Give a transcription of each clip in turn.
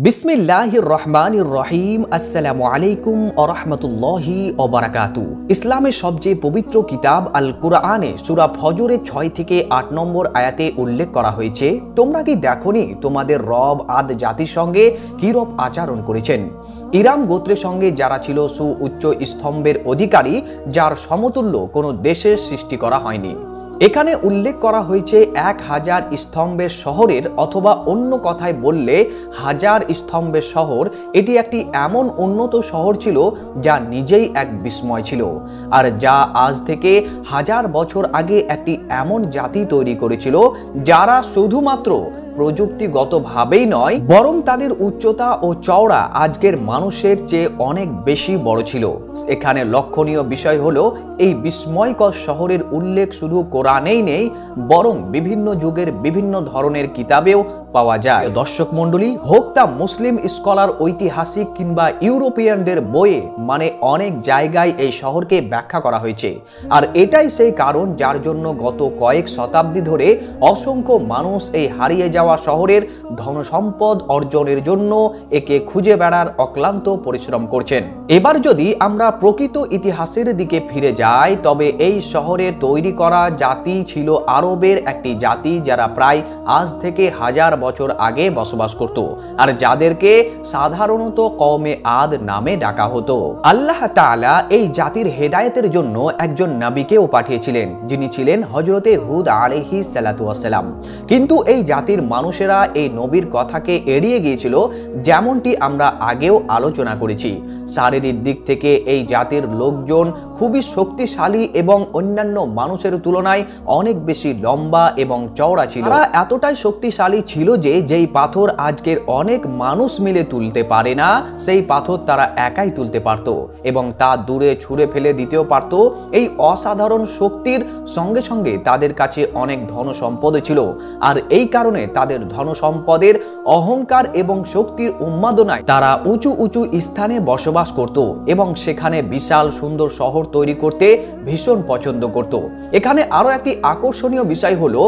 বিসমিল্লাহির রহমানির রহিম। আসসালামু আলাইকুম ওয়া রাহমাতুল্লাহি ওয়া বারাকাতুহু। ইসলামের সবচেয়ে পবিত্র কিতাব আল কুরআনে সূরা ফজরের 6 থেকে 8 নম্বর আয়াতে উল্লেখ করা হয়েছে, তোমরা কি দেখোনি তোমাদের রব আদ জাতির সঙ্গে কিরূপ আচরণ করেছেন? ইরাম গোত্রের সঙ্গে যারা ছিল সুউচ্চ স্তম্ভের অধিকারী, যার সমতুল্য কোনো দেশের সৃষ্টি করা হয়নি। এখানে উল্লেখ করা হয়েছে 1000 স্তম্ভের শহরের, অথবা অন্য কথায় বললে 1000 স্তম্ভের শহর। এটি একটি এমন উন্নত শহর ছিল যা নিজেই এক বিস্ময় ছিল, আর যা আজ থেকে 1000 বছর আগে একটি এমন জাতি তৈরি করেছিল যারা শুধুমাত্র প্রযুক্তিগতভাবেই নয়, বরং তাদের উচ্চতা ও চওড়া আজকের মানুষের চেয়ে অনেক বেশি বড় ছিল। এখানে লক্ষণীয় বিষয় হলো এই বিস্ময়কর শহরের উল্লেখ শুধু কোরআনেই নেই, বরং বিভিন্ন যুগের বিভিন্ন ধরনের কিতাবেও পাওয়া যায়। দর্শক মণ্ডলী, হোক তা মুসলিম স্কলার, ঐতিহাসিক কিংবা ইউরোপিয়ানদের বইয়ে, মানে অনেক জায়গায় এই শহরকে ব্যাখ্যা করা হয়েছে। আর এটাই সেই কারণ যার জন্য গত কয়েক শতাব্দী ধরে অসংখ্য মানুষ এই হারিয়ে যাওয়া শহরের ধনসম্পদ অর্জনের জন্য একে খুঁজে বেড়ার অক্লান্ত পরিশ্রম করছেন। এবার যদি আমরা প্রকৃত ইতিহাসের দিকে ফিরে যাই, তবে এই শহরে তৈরি করা জাতি ছিল আরবের একটি জাতি, যারা প্রায় আজ থেকে 1000 বছর আগে বসবাস করত, আর যাদেরকে সাধারণত কওমে আদ নামে ডাকা হতো। আল্লাহ তাআলা এই জাতির হেদায়েতের জন্য একজন নবীকেও পাঠিয়েছিলেন, যিনি ছিলেন হযরতে হুদ আলাইহিস সালাতু ওয়াস সালাম। কিন্তু এই জাতির মানুষেরা এই নবীর কথাকে এড়িয়ে গিয়েছিল, যেমনটি আমরা আগেও আলোচনা করেছি। শারীরিক দিক থেকে এই জাতির লোকজন খুবই শক্তিশালী এবং অন্যান্য মানুষের তুলনায় অনেক বেশি লম্বা এবং চওড়া ছিল। তারা এতটাই শক্তিশালী ছিল যে যেই পাথর আজকের অনেক মানুষ মিলে তুলতে পারে না, সেই পাথর তারা একাই তুলতে পারত এবং তা দূরে ছুঁড়ে ফেলে দিতেও পারত। এই অসাধারণ শক্তির সঙ্গে সঙ্গে তাদের কাছে অনেক ধন সম্পদ ছিল, আর এই কারণে তাদের ধন সম্পদের অহংকার এবং শক্তির উন্মাদনায় তারা উঁচু উঁচু স্থানে বসবাস করত এবং সেখানে বিশাল সুন্দর শহর তৈরি করতে ভীষণ পছন্দ করত। এখানে আরো একটি আকর্ষণীয় বিষয় হলো,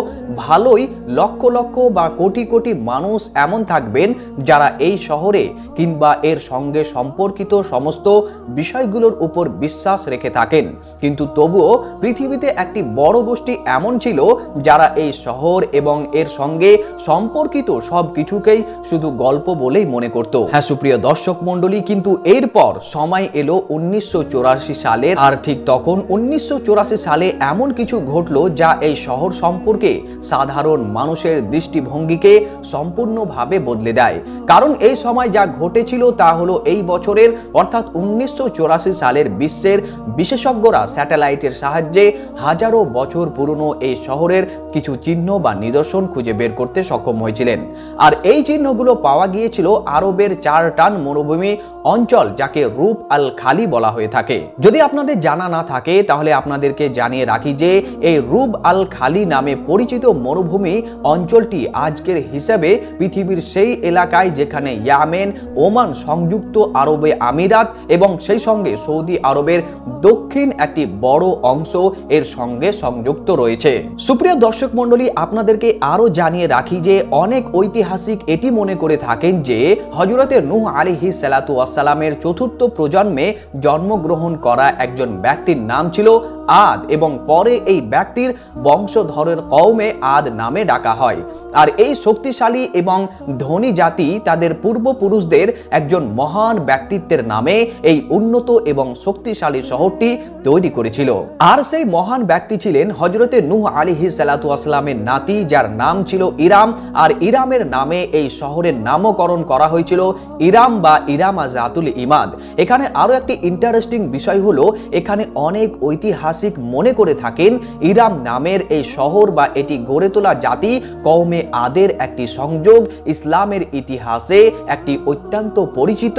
ভালোই লক্ষ লক্ষ বা কোটি কোটি মানুষ এমন থাকবেন যারা এই শহরে কিংবা এর সঙ্গে সম্পর্কিত সমস্ত বিষয়গুলোর উপর বিশ্বাস রেখে থাকেন, কিন্তু তবুও পৃথিবীতে একটি বড় গোষ্ঠী এমন ছিল যারা এই শহর এবং এর সঙ্গে সম্পর্কিত সব কিছুকেই শুধু গল্প বলেই মনে করত। হ্যাঁ সুপ্রিয় দর্শক মণ্ডলী, কিন্তু এরপর সময় এলো 1984 সালের, আর ঠিক তখন 1984 সালে এমন কিছু ঘটলো যা এই শহর সম্পর্কে সাধারণ মানুষের দৃষ্টিভঙ্গিকে সম্পূর্ণভাবে বদলে দেয়। কারণ এই সময় যা ঘটেছিল তা হলো, এই বছরের অর্থাৎ 1984 সালের বিশ্বের বিশেষজ্ঞরা স্যাটেলাইটের সাহায্যে হাজারো বছর পুরনো এই শহরের কিছু চিহ্ন বা নিদর্শন খুঁজে বের করতে সক্ষম হয়েছিলেন। আর এই চিহ্নগুলো পাওয়া গিয়েছিল আরবের 4 টান মরুভূমি অঞ্চল, যাকে রূব আল খালি বলা হয়ে থাকে। যদি আপনাদের জানা না থাকে তাহলে আপনাদেরকে জানিয়ে রাখি যে এই রূব আল খালি নামে পরিচিত মরুভূমি অঞ্চলটি আজকের হিসাবে পৃথিবীর সেই এলাকায় যেখানে ইয়েমেন, ওমান, সংযুক্ত আরবে আমিরাত এবং সেই সঙ্গে সৌদি আরবের দক্ষিণ একটি বড় অংশ এর সঙ্গে সংযুক্ত রয়েছে। সুপ্রিয় দর্শক মণ্ডলী, আপনাদেরকে আরো জানিয়ে রাখি যে অনেক ঐতিহাসিক এটি মনে করে থাকেন যে হযরতে নূহ আলাইহিস সালাতু ওয়াস সালামের 4র্থ প্রজন্মে জন্মগ্রহণ করা একজন ব্যক্তির নাম ছিল আদ, এবং পরে এই ব্যক্তির বংশধরের কওমে আদ নামে ডাকা হয়। আর এই শক্তিশালী এবং ধনী জাতি তাদের পূর্বপুরুষদের একজন মহান ব্যক্তিত্বের নামে এই উন্নত এবং শক্তিশালী শহরটি তৈরি করেছিল। আর সেই মহান ব্যক্তি ছিলেন হযরতে নূহ আলাইহিস সালাতু ওয়াস সালামের নাতি, যার নাম ছিল ইরাম। আর ইরামের নামে এই শহরের নামকরণ করা হয়েছিল ইরাম বা ইরামা জাতুল ইমাদ। এখানে আরো একটি ইন্টারেস্টিং বিষয় হলো, এখানে অনেক ঐতিহাসিক মনে করে থাকেন ইরাম নামের এই শহর বা এটি গড়ে তোলা জাতি কওমে আদের একটি সংযোগ ইসলামের ইতিহাসে একটি অত্যন্ত পরিচিত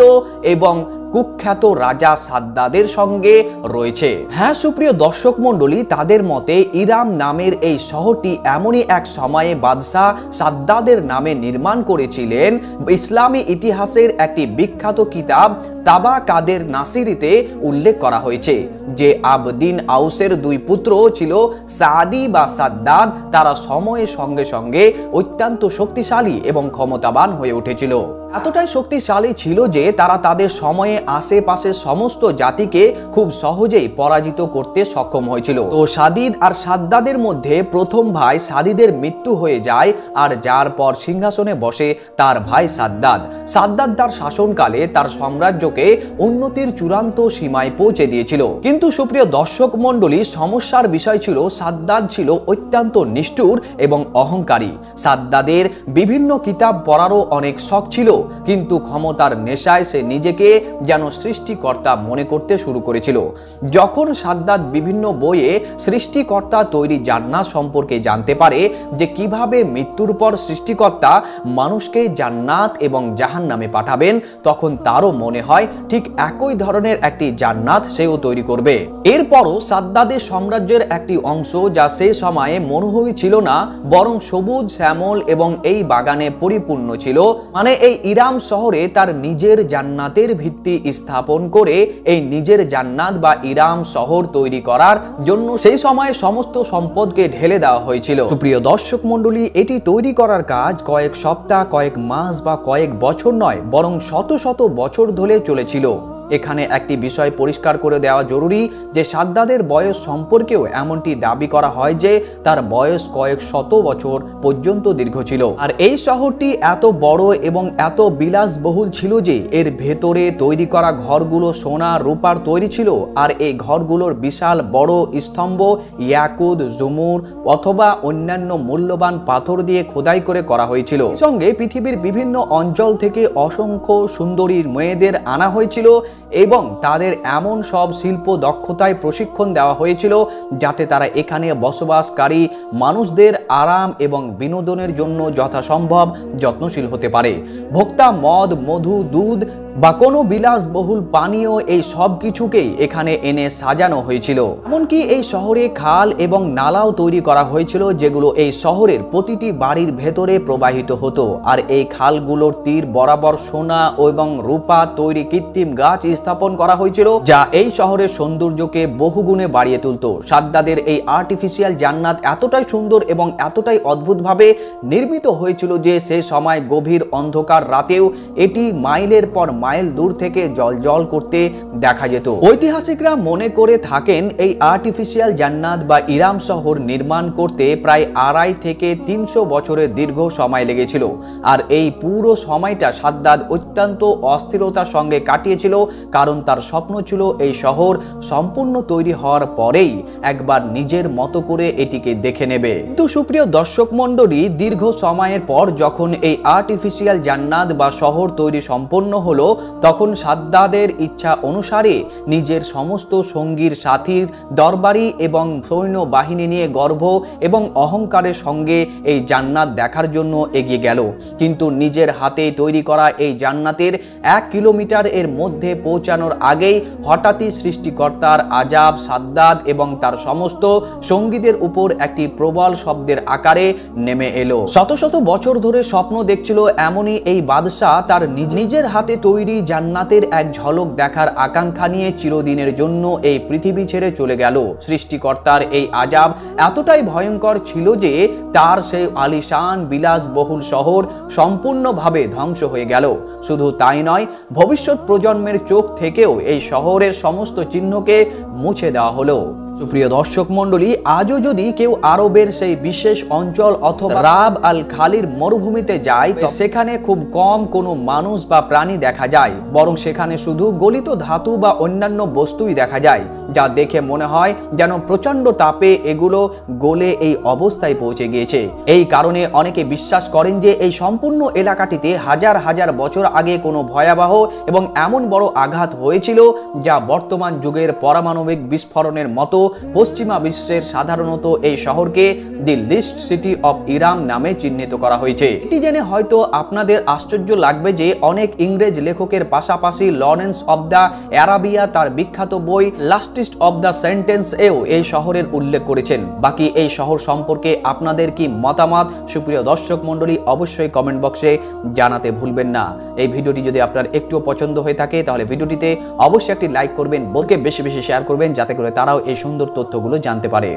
এবং কুখ্যাত রাজা সাদ্দাদের সঙ্গে রয়েছে। হ্যাঁ সুপ্রিয় দর্শক মণ্ডলী, তাদের মতে ইরাম নামের এই শহরটি এমনই এক সময়ে বাদশাহ সাদ্দাদের নামে নির্মাণ করেছিলেন। ইসলামী ইতিহাসের একটি বিখ্যাত কিতাব তাবা কাদের নাসিরিতে উল্লেখ করা হয়েছে যে আবদিন আউসের দুই পুত্র ছিল সাদি বা সাদ্দাদ। তারা সময়ের সঙ্গে সঙ্গে অত্যন্ত শক্তিশালী এবং ক্ষমতাবান হয়ে উঠেছিল। এতটাই শক্তিশালী ছিল যে তারা তাদের সময়ে আশেপাশের সমস্ত জাতিকে খুব সহজেই পরাজিত করতে সক্ষম হয়েছিল। তো সাদিদ আর সাদ্দাদের মধ্যে প্রথম ভাই সাদিদের মৃত্যু হয়ে যায়, আর যার পর সিংহাসনে বসে তার ভাই সাদ্দাদ। সাদ্দাদ তার শাসনকালে তার সাম্রাজ্যকে উন্নতির চূড়ান্ত সীমায় পৌঁছে দিয়েছিল। কিন্তু সুপ্রিয় দর্শক মণ্ডলী, সমস্যার বিষয় ছিল সাদ্দাদ ছিল অত্যন্ত নিষ্ঠুর এবং অহংকারী। সাদ্দাদের বিভিন্ন কিতাব পড়ারও অনেক শখ ছিল, কিন্তু ক্ষমতার নেশায় সে নিজেকে যেন সৃষ্টিকর্তা মনে করতে শুরু করেছিল। যখন সাদ্দাদ বিভিন্ন বইয়ে সৃষ্টিকর্তা তৈরি জান্নাত সম্পর্কে জানতে পারে যে কিভাবে মৃত্যুর পর সৃষ্টিকর্তা মানুষকে জান্নাত এবং জাহান্নামে পাঠাবেন, তখন তারও মনে হয় ঠিক একই ধরনের একটি জান্নাত সেও তৈরি করবে। এরপরও সাদ্দাদের সাম্রাজ্যের একটি অংশ, যা সে সময়ে মরুভূমি ছিল না বরং সবুজ শ্যামল এবং এই বাগানে পরিপূর্ণ ছিল, মানে এই ইরাম শহরে তার নিজের জান্নাতের ভিত্তি স্থাপন করে এই নিজের জান্নাত বা ইরাম শহর তৈরি করার জন্য সেই সময়ে সমস্ত সম্পদকে ঢেলে দেওয়া হয়েছিল। সুপ্রিয় দর্শক মণ্ডলী, এটি তৈরি করার কাজ কয়েক সপ্তাহ, কয়েক মাস বা কয়েক বছর নয়, বরং শত শত বছর ধরে চলেছিল। এখানে একটি বিষয় পরিষ্কার করে দেওয়া জরুরি যে সাদ্দাদের বয়স সম্পর্কেও এমনটি দাবি করা হয় যে তার বয়স কয়েক শত বছর পর্যন্ত দীর্ঘ ছিল। আর এই শহরটি এত বড় এবং এত বিলাসবহুল ছিল যে এর ভেতরে তৈরি করা ঘরগুলো সোনা রূপার তৈরি ছিল, আর এই ঘরগুলোর বিশাল বড় স্তম্ভ ইয়াকুত, জুমুর অথবা অন্যান্য মূল্যবান পাথর দিয়ে খোদাই করে করা হয়েছিল। সঙ্গে পৃথিবীর বিভিন্ন অঞ্চল থেকে অসংখ্য সুন্দরী মেয়েদের আনা হয়েছিল এবং তাদের এমন সব শিল্প দক্ষতায় প্রশিক্ষণ দেওয়া হয়েছিল যাতে তারা এখানে বসবাসকারী মানুষদের আরাম এবং বিনোদনের জন্য যথাসম্ভব যত্নশীল হতে পারে। ভোক্তা মদ, মধু, দুধ বা কোনো বিলাসবহুল পানীয়, এই সব কিছুকেই এখানে এনে সাজানো হয়েছিল। এমনকি এই শহরে খাল এবং নালাও তৈরি করা হয়েছিল যেগুলো এই শহরের প্রতিটি বাড়ির ভেতরে প্রবাহিত হতো, আর এই খালগুলোর তীর বরাবর সোনা এবং রূপা তৈরি কৃত্রিম গাছ স্থাপন করা হয়েছিল, যা এই শহরের সৌন্দর্যকে বহুগুণে বাড়িয়ে তুলত। সাদ্দাদের এই আর্টিফিশিয়াল জান্নাত এতটাই সুন্দর এবং এতটাই অদ্ভুতভাবে নির্মিত হয়েছিল যে সে সময় গভীর অন্ধকার রাতেও এটি মাইলের পর মাইল দূর থেকে জলজল করতে দেখা যেত। ঐতিহাসিকরা মনে করে থাকেন এই আর্টিফিশিয়াল জান্নাত বা ইরাম শহর নির্মাণ করতে প্রায় 2.5 থেকে 300 বছরের দীর্ঘ সময় লেগেছিল, আর এই পুরো সময়টা সাদ্দাদ অত্যন্ত অস্থিরতার সঙ্গে কাটিয়েছিল, কারণ তার স্বপ্ন ছিল এই শহর সম্পূর্ণ তৈরি হওয়ার পরেই একবার নিজের মতো করে এটিকে দেখে নেবে। কিন্তু সুপ্রিয় দর্শক মণ্ডলী, দীর্ঘ সময়ের পর যখন এই আর্টিফিশিয়াল জান্নাত বা শহর তৈরি সম্পন্ন হলো, তখন সাদ্দাদের ইচ্ছা অনুসারে নিজের সমস্ত সঙ্গীর সাথীর দরবারি এবং সৈন্য বাহিনী নিয়ে গর্ব এবং অহংকারের সঙ্গে এই জান্নাত দেখার জন্য এগিয়ে গেল। কিন্তু নিজের হাতে তৈরি করা এই জান্নাতের 1 কিলোমিটার এর মধ্যে পৌঁছানোর আগেই হঠাৎই সৃষ্টিকর্তার আযাব সাদ্দাদ এবং তার সমস্ত সঙ্গীদের উপর একটি প্রবল শব্দের আকারে নেমে এলো। শত শত বছর ধরে স্বপ্ন দেখছিল এমনই এই বাদশাহ তার নিজের হাতে তৈরি জান্নাতের এক ঝলক দেখার আকাঙ্ক্ষা নিয়ে চিরদিনের জন্য এই পৃথিবী ছেড়ে চলে গেল। সৃষ্টিকর্তার এই আযাব এতটাই ভয়ঙ্কর ছিল যে তার সেই আলিশান বিলাসবহুল শহর সম্পূর্ণভাবে ধ্বংস হয়ে গেল। শুধু তাই নয়, ভবিষ্যৎ প্রজন্মের চোখ থেকেও এই শহরের সমস্ত চিহ্নকে মুছে দেওয়া হলো। সুপ্রিয় দর্শক মণ্ডলী, আজও যদি কেউ আরবের সেই বিশেষ অঞ্চল অথবা রাব আল খালির মরুভূমিতে যায়, সেখানে খুব কম কোনো মানুষ বা প্রাণী দেখা যায়, বরং সেখানে শুধু গলিত ধাতু বা অন্যান্য বস্তুই দেখা যায়, যা দেখে মনে হয় যেন প্রচন্ড তাপে এগুলো গলে এই অবস্থায় পৌঁছে গিয়েছে। এই কারণে অনেকে বিশ্বাস করেন যে এই সম্পূর্ণ এলাকাটিতে হাজার হাজার বছর আগে কোনো ভয়াবহ এবং এমন বড় আঘাত হয়েছিল যা বর্তমান যুগের পারমাণবিক বিস্ফোরণের মতো পশ্চিমা বিশ্বের সাধারণত এই শহরকে the list city of Iran নামে চিহ্নিত করা হয়েছে। এটি জেনে হয়তো আপনাদের আশ্চর্য লাগবে যে অনেক ইংরেজ লেখকের পাশাপাশি লরেন্স অব দ্য অ্যারাবিয়া তার বিখ্যাত বই লাস্টেস্ট অব দ্য সেন্টেন্স এও এই শহরের উল্লেখ করেছেন। বাকি এই শহর সম্পর্কে আপনাদের কি মতামত সুপ্রিয় দর্শক মণ্ডলী অবশ্যই কমেন্ট বক্সে জানাতে ভুলবেন না। এই ভিডিওটি যদি আপনার একটুও পছন্দ হয়ে থাকে তাহলে ভিডিওটিতে অবশ্যই একটি লাইক করবেন, বলকে বেশি বেশি শেয়ার করবেন যাতে করে তারাও এই সুন্দর তথ্যগুলো জানতে পারে।